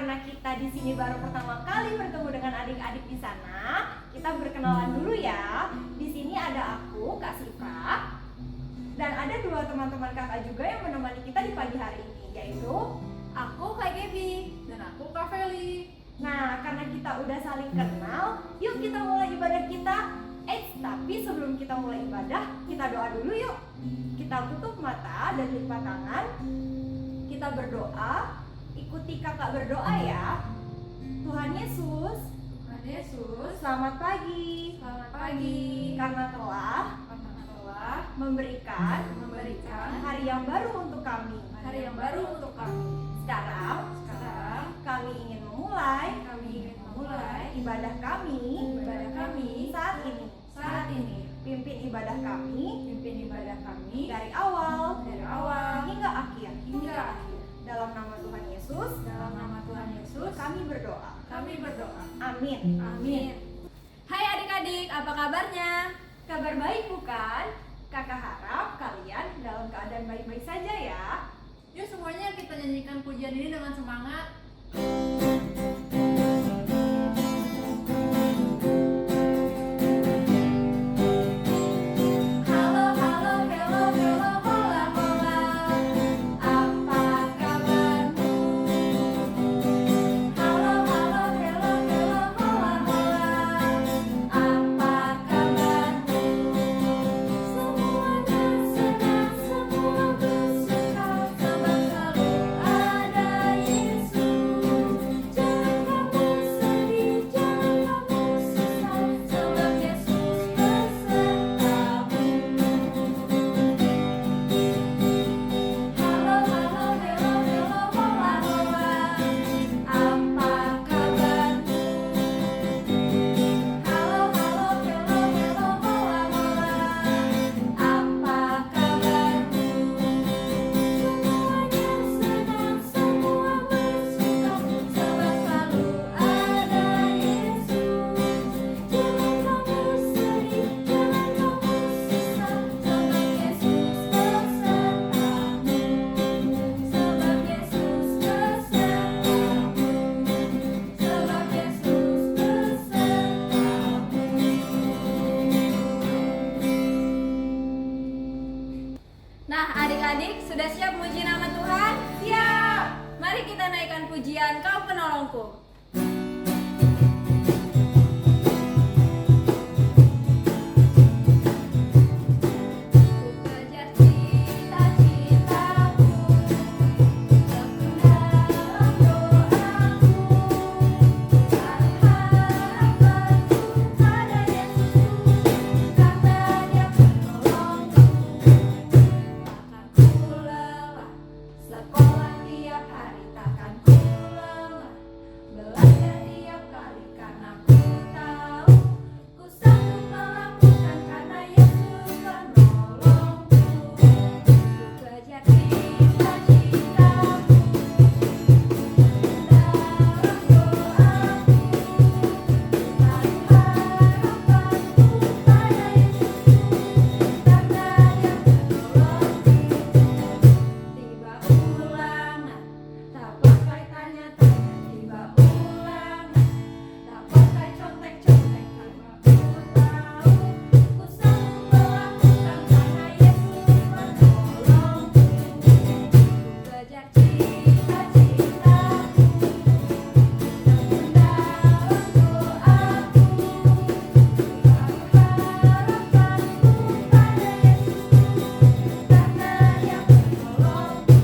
karena kita di sini baru pertama kali bertemu dengan adik-adik di sana, kita berkenalan dulu ya. Di sini ada aku, Kak Sifra, dan ada dua teman-teman kakak juga yang menemani kita di pagi hari ini, yaitu aku, Kak Gaby, Dan aku Kak Feli. Nah, karena kita udah saling kenal, yuk kita mulai ibadah kita. Tapi sebelum kita mulai ibadah, kita doa dulu yuk. Kita tutup mata dan lipat tangan. Kita berdoa. Ikuti kakak berdoa ya. Tuhan Yesus, Tuhan Yesus, selamat pagi. selamat pagi. Karena telah memberikan hari yang baru untuk kami. hari yang baru untuk kami. Sekarang kami ingin memulai ibadah kami saat ini. Pimpin ibadah kami dari awal hingga akhir. Dalam nama Tuhan Yesus, kami berdoa. Amin. Hai adik-adik, apa kabarnya? Kabar baik bukan? Kakak harap kalian dalam keadaan baik-baik saja ya. Yuk semuanya kita nyanyikan pujian ini dengan semangat. Halo, halo, hello, hello, hola, hola. Apa kabarmu? Halo, halo, hello, hello, hola, hola. Apa kabarmu? Semuanya senang, semua bersuka, sebab selalu ada Yesus. Jangan kamu sedih, jangan kamu susah, sebab Yesus besertamu. Halo, halo, hello, hello, hola, hola. Apa kabarmu? Halo, halo, hello, hello, hola, hola. Apa kabarmu? Semuanya senang, semua bersuka, sebab selalu ada Yesus. Jangan kamu sedih, jangan kamu susah, sebab Yesus besertamu. Sebab Yesus besertamu. Sebab Yesus besertamu. Nah, adik-adik sudah siap memuji nama Tuhan? Siap. Mari kita naikkan pujian Kau Penolongku. Ku kejar cita-citaku, tekun dalam doaku, taruh harapanku pada Yesusku, karena Dia penolongku. Takkan ku lelah, sekolah tiap hari takkan ku lelah, belajar tiap kali karena ku tahu ku sanggup melakukan karena Yesus penolongku. Ku kejar cita-citaku, dalam doaku, taruh harapanku pada Yesusku, karena Dia penolongku. Tiba ulangan, tak pakai tanya-tanya. Tiba ulangan, tak pakai contek-contek. Karena ku tahu ku sanggup melakukan karena Yesus menolongku. Ku kejar cita-citaku, tekun dalam doaku, taruh harapanku pada Yesusku, karena Dia penolongku.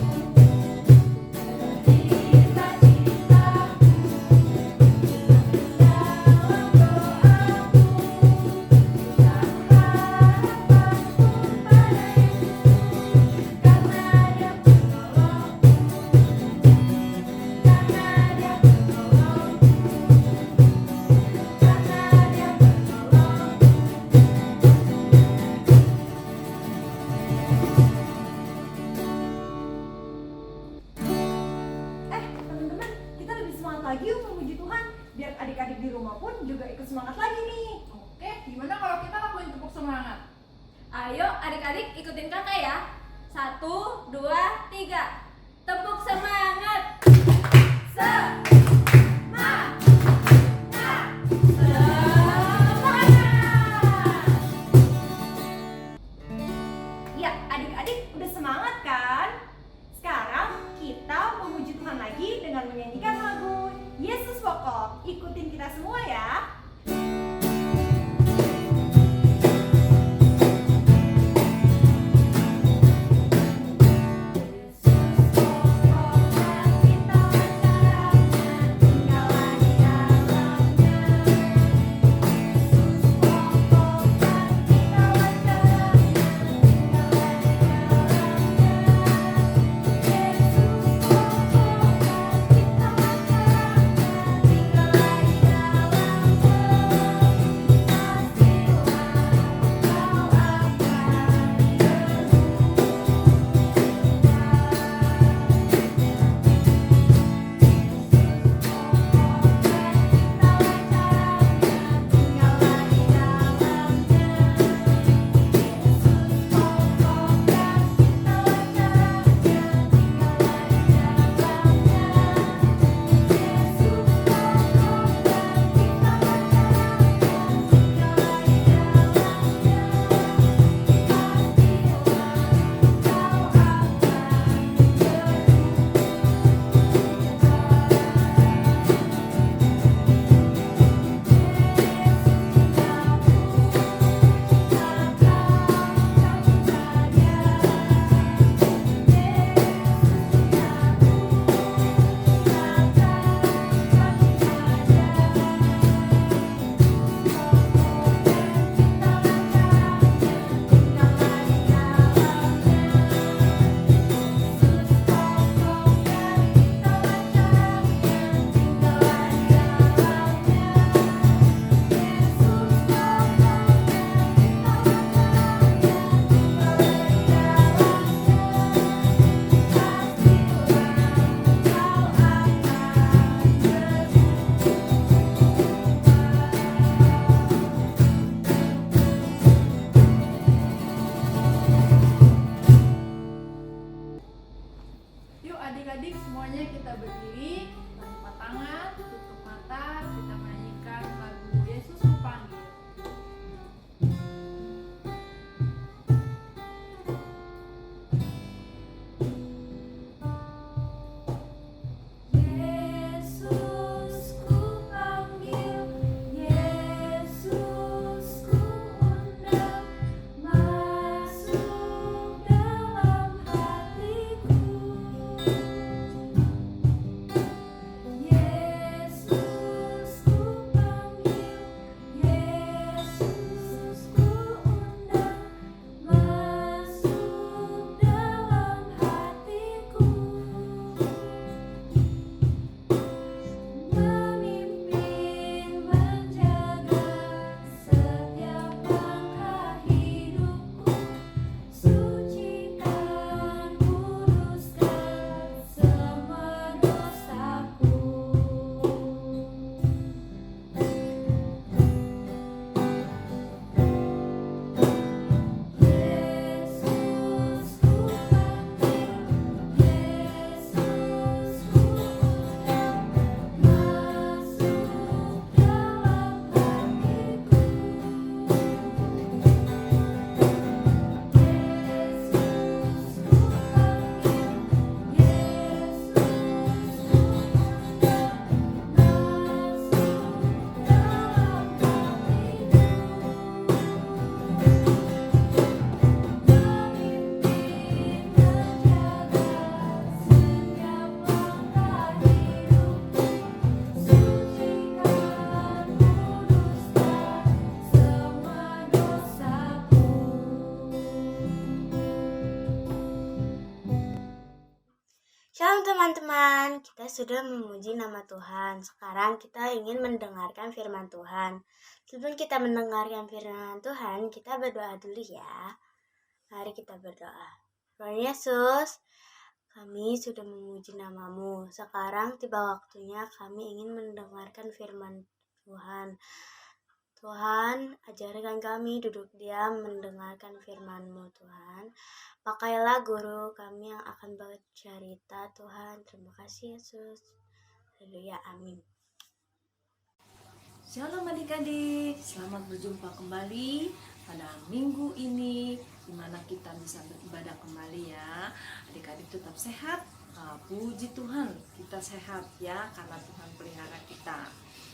Teman-teman, kita lebih semangat lagi yuk memuji Tuhan, biar adik-adik di rumah pun juga ikut semangat lagi nih. Oke, gimana kalau kita lakuin tepuk semangat? Ayo adik-adik ikutin kakak ya. 1, 2, 3. Tepuk semangat. Se Shalom teman-teman, kita sudah memuji nama Tuhan. Sekarang kita ingin mendengarkan firman Tuhan. Sebelum kita mendengarkan firman Tuhan, kita berdoa dulu ya. Mari kita berdoa. Tuhan Yesus, kami sudah memuji nama-Mu. Sekarang tiba waktunya kami ingin mendengarkan firman Tuhan. Tuhan, ajarkan kami duduk diam mendengarkan firman-Mu Tuhan. Pakailah guru kami yang akan bercerita Tuhan. Terima kasih Yesus. Haleluya, amin. Shalom adik-adik, selamat berjumpa kembali pada minggu ini di mana kita bisa beribadah kembali ya. Adik-adik tetap sehat, puji Tuhan kita sehat ya karena Tuhan pelihara kita.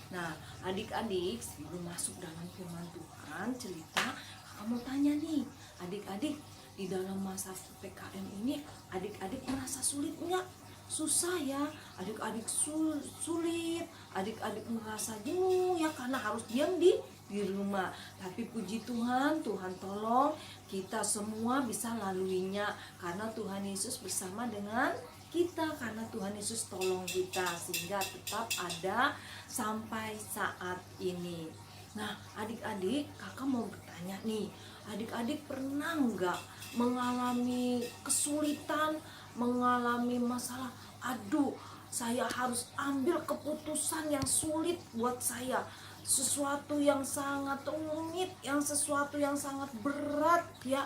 Nah adik-adik sebelum masuk dalam firman Tuhan cerita, kamu tanya nih adik-adik di dalam masa PPKM ini adik-adik merasa sulit nggak? Susah ya, adik-adik sulit, adik-adik merasa jenuh ya karena harus diam di rumah. Tapi puji Tuhan, Tuhan tolong kita semua bisa laluinya karena Tuhan Yesus bersama dengan kita, karena Tuhan Yesus tolong kita sehingga tetap ada sampai saat ini. Nah adik-adik, kakak mau bertanya nih, adik-adik pernah nggak mengalami kesulitan, mengalami masalah, aduh saya harus ambil keputusan yang sulit buat saya, sesuatu yang sangat rumit, sesuatu yang sangat berat ya,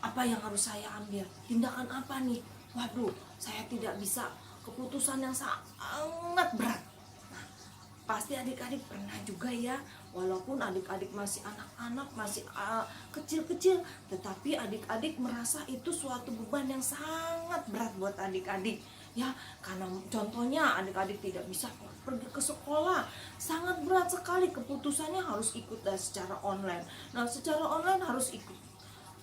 apa yang harus saya ambil, tindakan apa nih, waduh saya tidak bisa, keputusan yang sangat berat. Nah, pasti adik-adik pernah juga ya, walaupun adik-adik masih anak-anak, masih kecil-kecil, tetapi adik-adik merasa itu suatu beban yang sangat berat buat adik-adik ya, karena contohnya adik-adik tidak bisa pergi ke sekolah, sangat berat sekali, keputusannya harus ikut secara online. Nah secara online harus ikut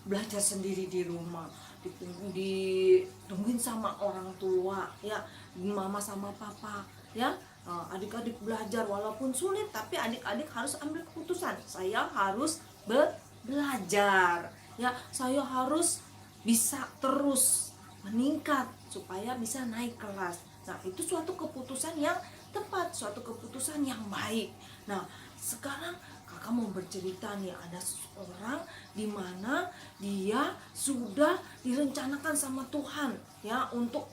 belajar sendiri di rumah, ditungguin sama orang tua ya, mama sama papa ya. Adik-adik belajar walaupun sulit, tapi adik-adik harus ambil keputusan, saya harus belajar ya, saya harus bisa terus meningkat supaya bisa naik kelas. Nah itu suatu keputusan yang tepat, suatu keputusan yang baik. Nah sekarang kakak mau bercerita nih, ada seorang di mana dia sudah direncanakan sama Tuhan ya untuk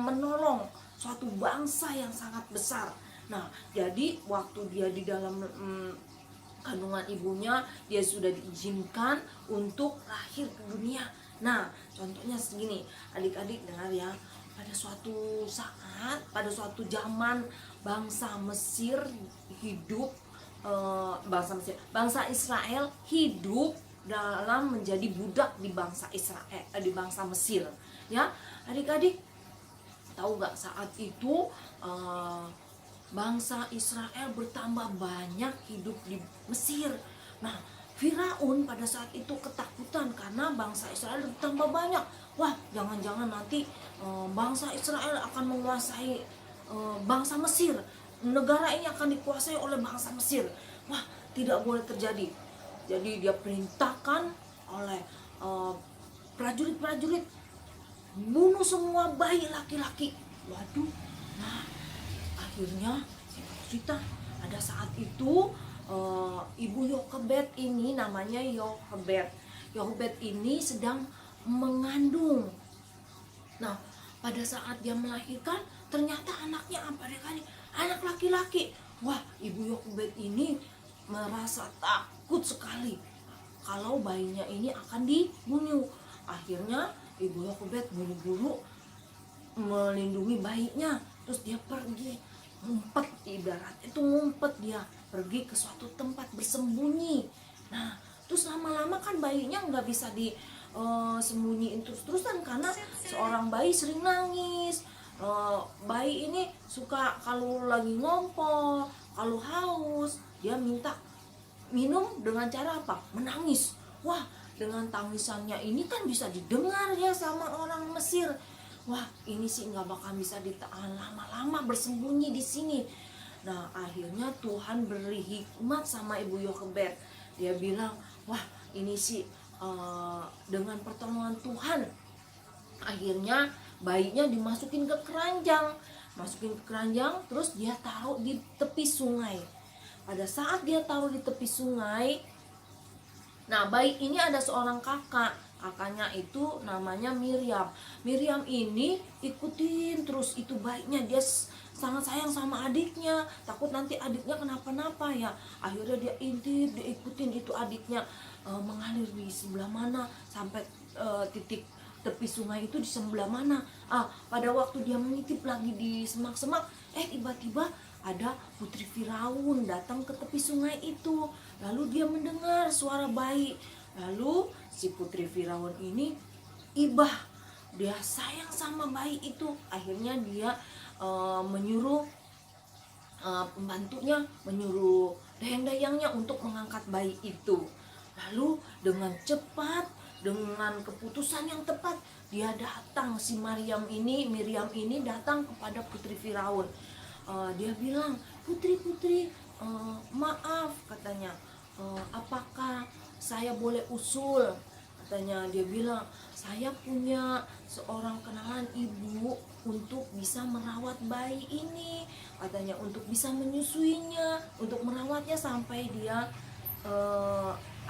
menolong suatu bangsa yang sangat besar. Nah jadi waktu dia di dalam kandungan ibunya, dia sudah diizinkan untuk lahir ke dunia. Nah contohnya segini, adik-adik dengar ya, pada suatu saat, pada suatu zaman bangsa Mesir hidup, bangsa Israel hidup dalam menjadi budak di bangsa Israel, di bangsa Mesir ya. Adik-adik tahu nggak saat itu bangsa Israel bertambah banyak hidup di Mesir. Nah Firaun pada saat itu ketakutan karena bangsa Israel bertambah banyak. Wah jangan-jangan nanti bangsa Israel akan menguasai bangsa Mesir, negara ini akan dikuasai oleh bangsa Mesir. Wah tidak boleh terjadi. Jadi dia perintahkan oleh prajurit-prajurit, bunuh semua bayi laki-laki. Waduh, nah akhirnya cerita ada saat itu ibu Yokebed ini, namanya Yokebed ini sedang mengandung. Nah pada saat dia melahirkan ternyata anaknya apa kali, anak laki-laki. Wah ibu Yokebed ini merasa takut sekali kalau bayinya ini akan dibunuh. Akhirnya ibu Yokebed buru-buru melindungi bayinya, terus dia pergi ngumpet, ibarat itu ngumpet, dia pergi ke suatu tempat bersembunyi. Nah terus lama-lama kan bayinya nggak bisa disembunyiin terus-terusan karena seorang bayi sering nangis. Bayi ini suka kalau lagi ngompol, kalau haus dia minta minum dengan cara apa? Menangis. Wah dengan tangisannya ini kan bisa didengar ya sama orang Mesir. Wah ini sih nggak bakal bisa ditahan lama-lama bersembunyi di sini. Nah akhirnya Tuhan beri hikmat sama ibu Yokebed. Dia bilang, wah ini sih dengan pertolongan Tuhan akhirnya bayinya dimasukin ke keranjang. Masukin ke keranjang, terus dia taruh di tepi sungai. Pada saat dia taruh di tepi sungai, nah bayi ini ada seorang kakak. Kakaknya itu namanya Miriam. Miriam ini ikutin terus itu bayinya. Dia sangat sayang sama adiknya, takut nanti adiknya kenapa-napa ya. Akhirnya dia intip, dia ikutin itu adiknya mengalir di sebelah mana, sampai titik tepi sungai itu di sebelah mana. Pada waktu dia mengintip lagi di semak-semak, tiba-tiba ada putri Firaun datang ke tepi sungai itu. Lalu dia mendengar suara bayi. Lalu si putri Firaun ini ibah, dia sayang sama bayi itu. Akhirnya dia menyuruh pembantunya, menyuruh dayang-dayangnya untuk mengangkat bayi itu. Lalu dengan cepat, dengan keputusan yang tepat, dia datang, si Miriam ini datang kepada putri Firaun. Dia bilang, putri, maaf, katanya, apakah saya boleh usul? Katanya, dia bilang, saya punya seorang kenalan ibu untuk bisa merawat bayi ini, katanya, untuk bisa menyusuinya, untuk merawatnya sampai dia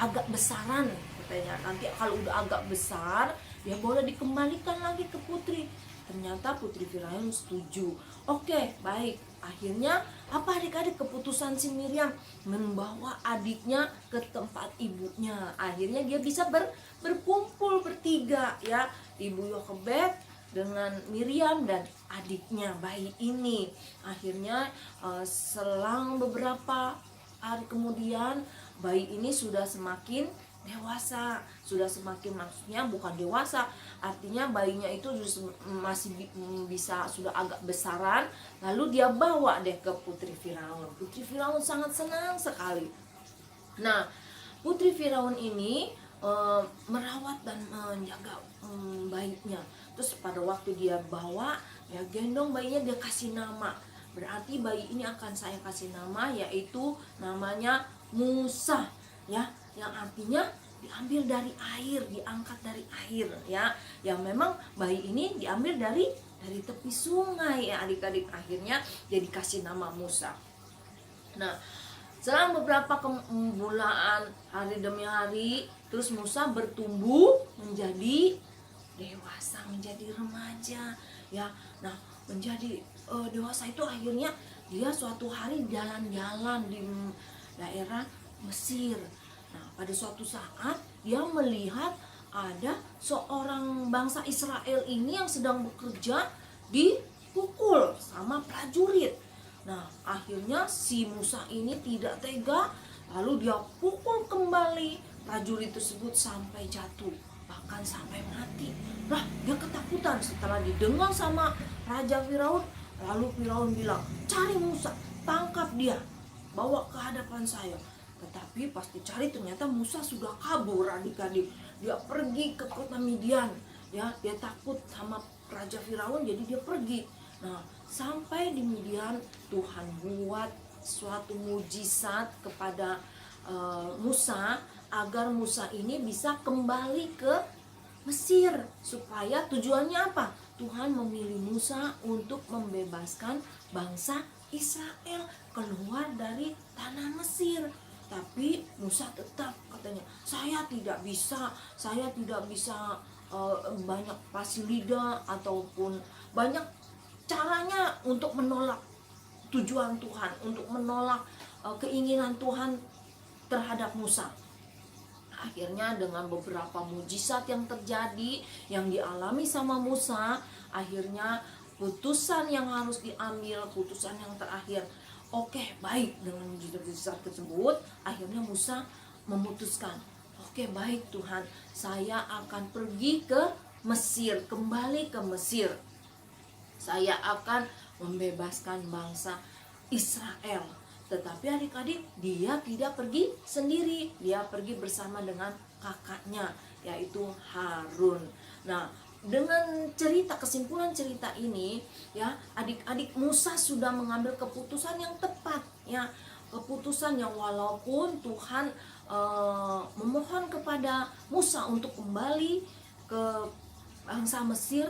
agak besaran, katanya. Nanti kalau udah agak besar, dia boleh dikembalikan lagi ke putri. Ternyata putri Firaun setuju. Oke, baik. Akhirnya apa adik-adik keputusan si Miriam? Membawa adiknya ke tempat ibunya. Akhirnya dia bisa berkumpul bertiga ya. Ibu Yokebed dengan Miriam dan adiknya bayi ini. Akhirnya selang beberapa hari kemudian bayi ini sudah semakin dewasa, sudah semakin, maksudnya bukan dewasa, artinya bayinya itu masih bisa sudah agak besaran. Lalu dia bawa deh ke putri Firaun. Putri Firaun sangat senang sekali. Nah, putri Firaun ini merawat dan menjaga bayinya. Terus pada waktu dia bawa, dia gendong bayinya, dia kasih nama. Berarti bayi ini akan saya kasih nama, yaitu namanya Musa ya, yang artinya diambil dari air, diangkat dari air ya. Yang memang bayi ini diambil dari tepi sungai ya adik-adik. Akhirnya dia dikasih nama Musa. Nah, selang beberapa bulan, hari demi hari, terus Musa bertumbuh menjadi dewasa, menjadi remaja ya. Nah, menjadi dewasa itu akhirnya dia suatu hari jalan-jalan di daerah Mesir. Nah, pada suatu saat dia melihat ada seorang bangsa Israel ini yang sedang bekerja dipukul sama prajurit. Nah, akhirnya si Musa ini tidak tega, lalu dia pukul kembali prajurit tersebut sampai jatuh, bahkan sampai mati. Nah, dia ketakutan setelah didengar sama Raja Firaun. Lalu Firaun bilang, cari Musa, tangkap dia, bawa ke hadapan saya. Tetapi pas dicari ternyata Musa sudah kabur adik-adik. Dia pergi ke kota Midian ya, dia takut sama Raja Firaun, jadi dia pergi. Nah, sampai di Midian Tuhan buat suatu mujizat kepada Musa, agar Musa ini bisa kembali ke Mesir. Supaya tujuannya apa? Tuhan memilih Musa untuk membebaskan bangsa Israel keluar dari tanah Mesir. Tapi Musa tetap katanya, saya tidak bisa banyak pasir lidah ataupun banyak caranya untuk menolak tujuan Tuhan, untuk menolak keinginan Tuhan terhadap Musa. Akhirnya dengan beberapa mujizat yang terjadi, yang dialami sama Musa, akhirnya putusan yang harus diambil, putusan yang terakhir, oke, baik, dengan mujizat tersebut, akhirnya Musa memutuskan, oke, baik Tuhan, saya akan pergi ke Mesir, kembali ke Mesir. Saya akan membebaskan bangsa Israel. Tetapi adik-adik, dia tidak pergi sendiri, dia pergi bersama dengan kakaknya, yaitu Harun. Nah, dengan kesimpulan cerita ini ya, adik-adik, Musa sudah mengambil keputusan yang tepat ya, keputusan yang walaupun Tuhan memohon kepada Musa untuk kembali ke bangsa Mesir,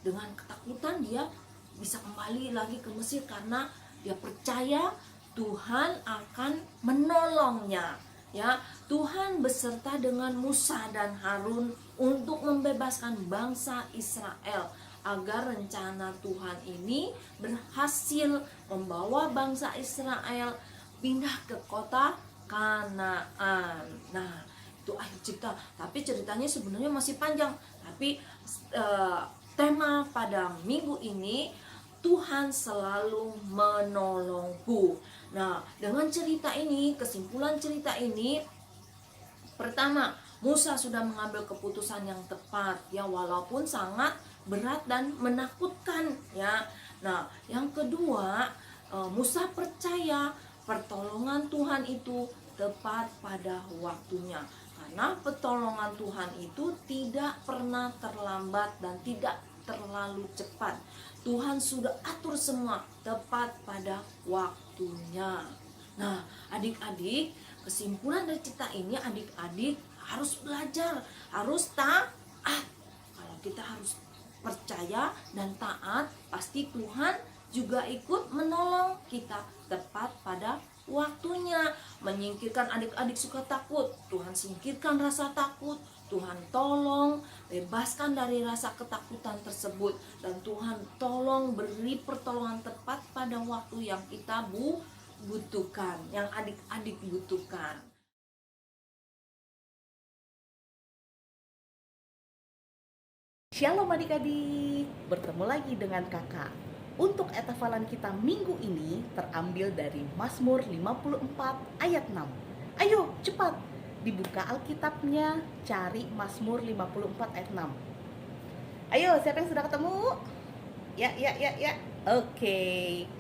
dengan ketakutan dia bisa kembali lagi ke Mesir karena dia percaya Tuhan akan menolongnya. Ya, Tuhan beserta dengan Musa dan Harun untuk membebaskan bangsa Israel agar rencana Tuhan ini berhasil membawa bangsa Israel pindah ke kota Kanaan. Nah, itu akhir cerita. Tapi ceritanya sebenarnya masih panjang. Tapi tema pada minggu ini, Tuhan selalu menolongku. Nah, dengan cerita ini, kesimpulan cerita ini, pertama, Musa sudah mengambil keputusan yang tepat, ya, walaupun sangat berat dan menakutkan, ya. Nah, yang kedua, Musa percaya pertolongan Tuhan itu tepat pada waktunya. Karena pertolongan Tuhan itu tidak pernah terlambat dan tidak terlalu cepat. Tuhan sudah atur semua tepat pada waktunya. Nah, adik-adik, kesimpulan dari cerita ini, adik-adik harus belajar, harus taat. Kalau kita harus percaya dan taat, pasti Tuhan juga ikut menolong kita tepat pada waktunya. Menyingkirkan adik-adik suka takut, Tuhan singkirkan rasa takut. Tuhan tolong bebaskan dari rasa ketakutan tersebut, dan Tuhan tolong beri pertolongan tepat pada waktu yang kita butuhkan, yang adik-adik butuhkan. Shalom adik-adik, bertemu lagi dengan kakak. Untuk ayat hafalan kita minggu ini terambil dari Mazmur 54 ayat 6. Ayo cepat, dibuka Alkitabnya, cari Mazmur 54 ayat 6. Ayo, siapa yang sudah ketemu? Ya. Oke,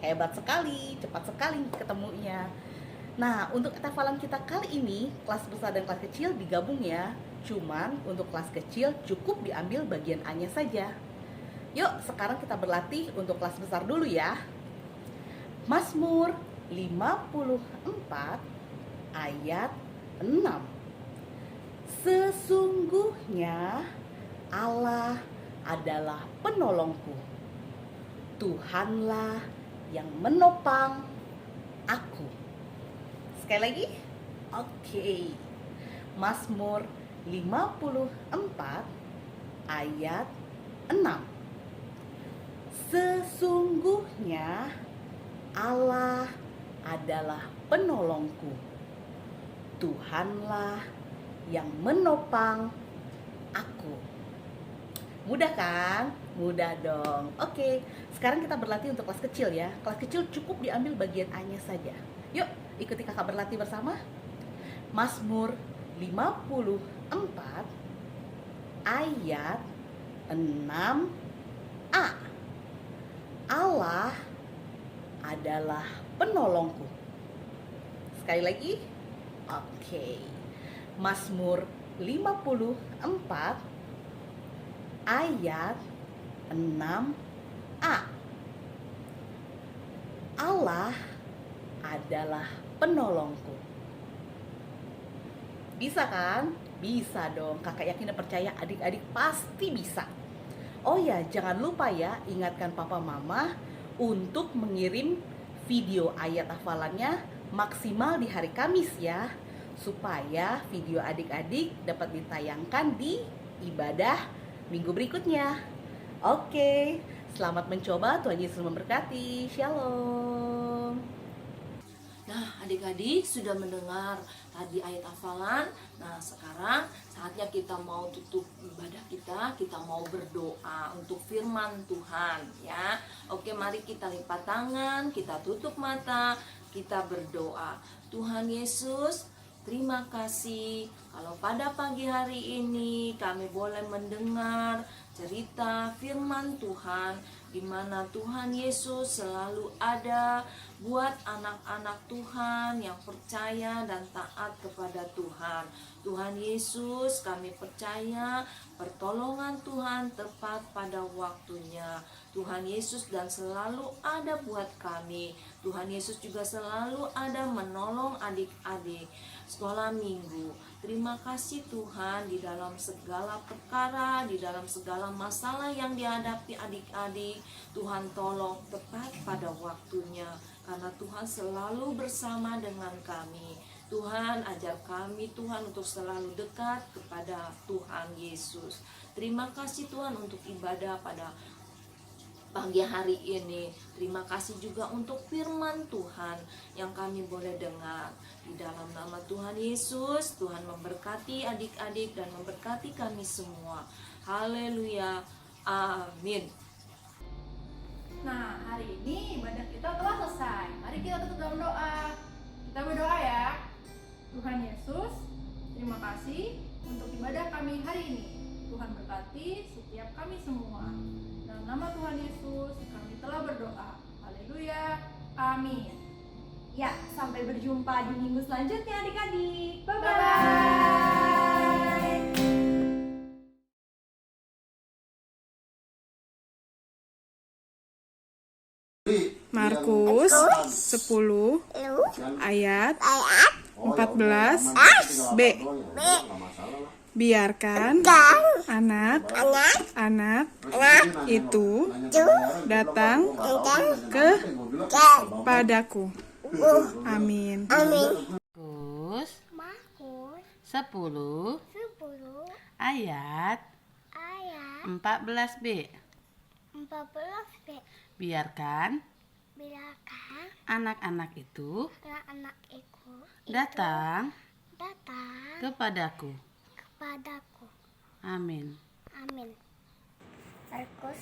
hebat sekali, cepat sekali ketemunya. Nah, untuk hafalan kita kali ini, kelas besar dan kelas kecil digabung ya. Cuman untuk kelas kecil cukup diambil bagian A-nya saja. Yuk, sekarang kita berlatih untuk kelas besar dulu ya. Mazmur 54 ayat 6. Sesungguhnya Allah adalah penolongku. Tuhanlah yang menopang aku. Sekali lagi. Oke. Mazmur 54 ayat 6. Sesungguhnya Allah adalah penolongku. Tuhanlah yang menopang aku. Mudah kan? Mudah dong. Oke, sekarang kita berlatih untuk kelas kecil ya. Kelas kecil cukup diambil bagian A-nya saja. Yuk, ikuti kakak berlatih bersama. Mazmur 54 ayat 6a. Allah adalah penolongku. Sekali lagi. Oke. Mazmur 54 ayat 6a. Allah adalah penolongku. Bisa kan? Bisa dong. Kakak yakin dan percaya adik-adik pasti bisa. Oh ya, jangan lupa ya, ingatkan papa mama untuk mengirim video ayat hafalannya maksimal di hari Kamis ya, supaya video adik-adik dapat ditayangkan di ibadah minggu berikutnya. Oke, selamat mencoba. Tuhan Yesus memberkati. Shalom. Nah, adik-adik sudah mendengar tadi ayat hafalan. Nah, sekarang saatnya kita mau tutup ibadah kita mau berdoa untuk firman Tuhan ya. Oke, mari kita lipat tangan, kita tutup mata, kita berdoa. Tuhan Yesus, terima kasih kalau pada pagi hari ini kami boleh mendengar cerita firman Tuhan, di mana Tuhan Yesus selalu ada buat anak-anak Tuhan yang percaya dan taat kepada Tuhan. Tuhan Yesus, kami percaya pertolongan Tuhan tepat pada waktunya. Tuhan Yesus dan selalu ada buat kami. Tuhan Yesus juga selalu ada menolong adik-adik sekolah minggu. Terima kasih Tuhan, di dalam segala perkara, di dalam segala masalah yang dihadapi adik-adik, Tuhan tolong tepat pada waktunya, karena Tuhan selalu bersama dengan kami. Tuhan ajar kami Tuhan untuk selalu dekat kepada Tuhan Yesus. Terima kasih Tuhan untuk ibadah pada pagi hari ini. Terima kasih juga untuk firman Tuhan yang kami boleh dengar. Di dalam nama Tuhan Yesus, Tuhan memberkati adik-adik dan memberkati kami semua. Haleluya. Amin. Nah, hari ini ibadah kita telah selesai. Mari kita tutup dalam doa. Kita berdoa ya. Tuhan Yesus, terima kasih untuk ibadah kami hari ini. Tuhan berkati setiap kami semua. Dalam nama Tuhan Yesus, kami telah berdoa. Haleluya. Amin. Ya, sampai berjumpa di minggu selanjutnya adik-adik. Bye-bye. Markus 10 ayat 14b. Biarkan anak-anak itu datang kepadaku. Amin. Markus 10 ayat 14b. Biarkan anak-anak itu datang kepadaku. Amin. Markus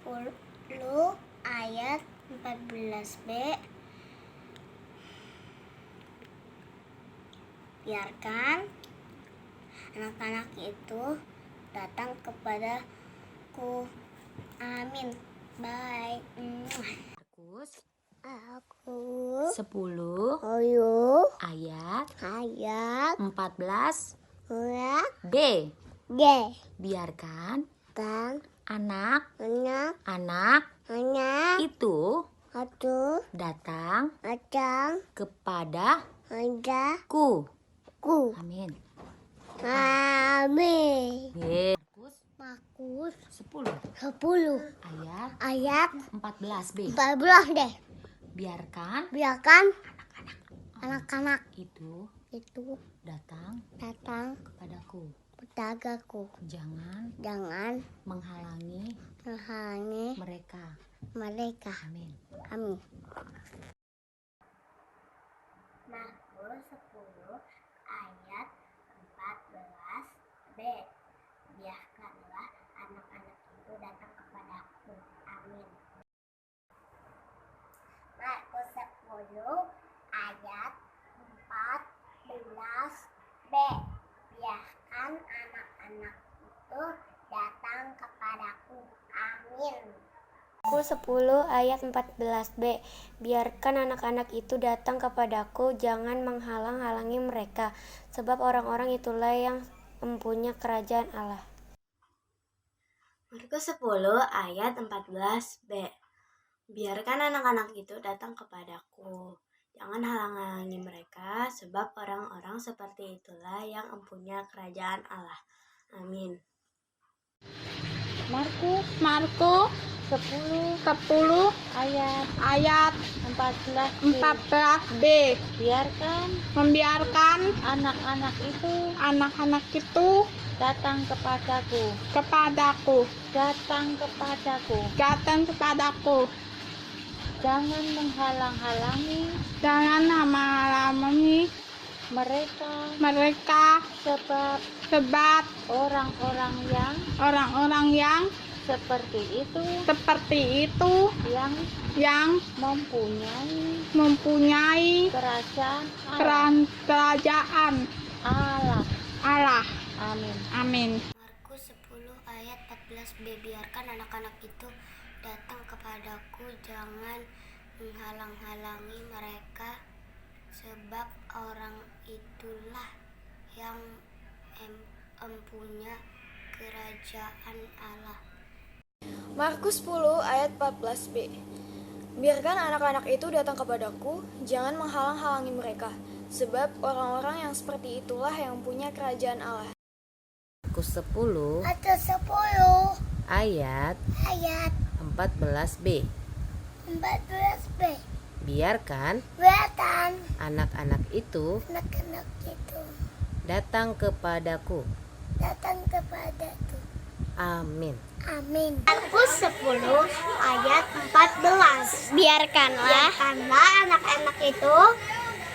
10 ayat 14b. Biarkan anak-anak itu datang kepadaku. Amin. Bye. Markus Aku 10 ayo ayat ayat 14b. G Biarkan dan anak-anak anak itu itu datang datang kepadaku. ku. Amin. Amin. Ye. Markus 10 10 ayat 14b. 14 deh. Biarkan Biarkan anak-anak itu itu datang datang kepadaku. pedagaku. Jangan menghalangi mereka. Amin. Markus 10 ayat 14b. Biarkanlah anak-anak itu datang kepadaku. Amin. Markus 10 ayat 14b. Biarkan anak-anak itu datang kepadaku. Amin. Markus 10 ayat 14b. Biarkan anak-anak itu datang kepadaku, jangan menghalang-halangi mereka, sebab orang-orang itulah yang mempunyai kerajaan Allah. Markus 10 ayat 14b. Biarkan anak-anak itu datang kepadaku, jangan halang-halangi mereka, sebab orang-orang seperti itulah yang mempunyai kerajaan Allah. Amin. Markus 10 ayat 14b. Membiarkan anak-anak itu datang kepadaku. Jangan menghalang-halangi mereka, sebab orang-orang yang seperti itu yang mempunyai kerajaan Allah. Amin. Markus 10 ayat 14b. Biarkan anak-anak itu datang kepadaku, jangan menghalang-halangi mereka, sebab orang itulah yang mempunyai kerajaan Allah. Markus 10 ayat 14b. Biarkan anak-anak itu datang kepadaku, jangan menghalang-halangi mereka, sebab orang-orang yang seperti itulah yang punya kerajaan Allah. Markus 10 ayat 14b. Biarkan anak-anak itu datang kepadaku. Amin. Markus 10 ayat 14. Biarkanlah anak-anak itu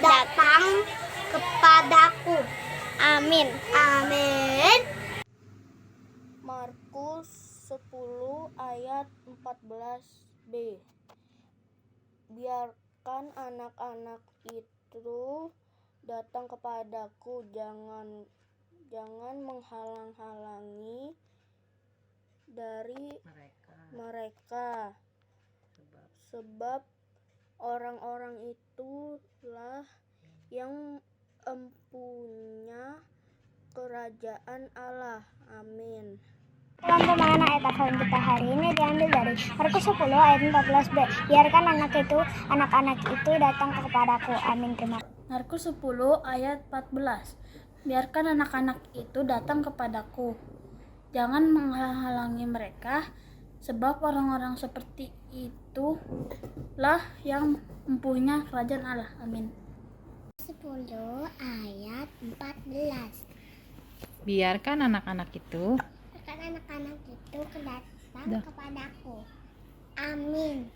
datang kepadaku. Amin. Markus 10 ayat 14b. Biarkan anak-anak itu datang kepadaku, jangan menghalang-halangi dari mereka. Sebab orang-orang itulah yang empunya kerajaan Allah. Amin. Teman-teman, ayat hafalan kita hari ini diambil dari Markus 10 ayat 14b. Biarkan anak-anak itu datang kepadaku. Amin. Terima kasih. Markus 10 ayat 14. Biarkan anak-anak itu datang kepadaku. Jangan menghalang-halangi mereka, sebab orang-orang seperti itulah yang mempunyai kerajaan Allah. Amin. 10 ayat 14. Biarkan anak-anak itu datang kepadaku. Amin.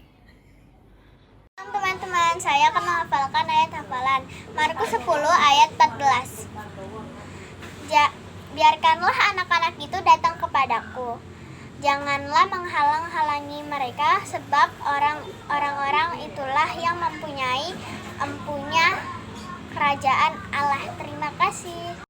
Teman-teman, saya akan menghafalkan ayat hafalan Markus 10 ayat 14. Biarkanlah anak-anak itu datang kepadaku. Janganlah menghalang-halangi mereka, sebab orang-orang itulah yang empunya kerajaan Allah. Terima kasih.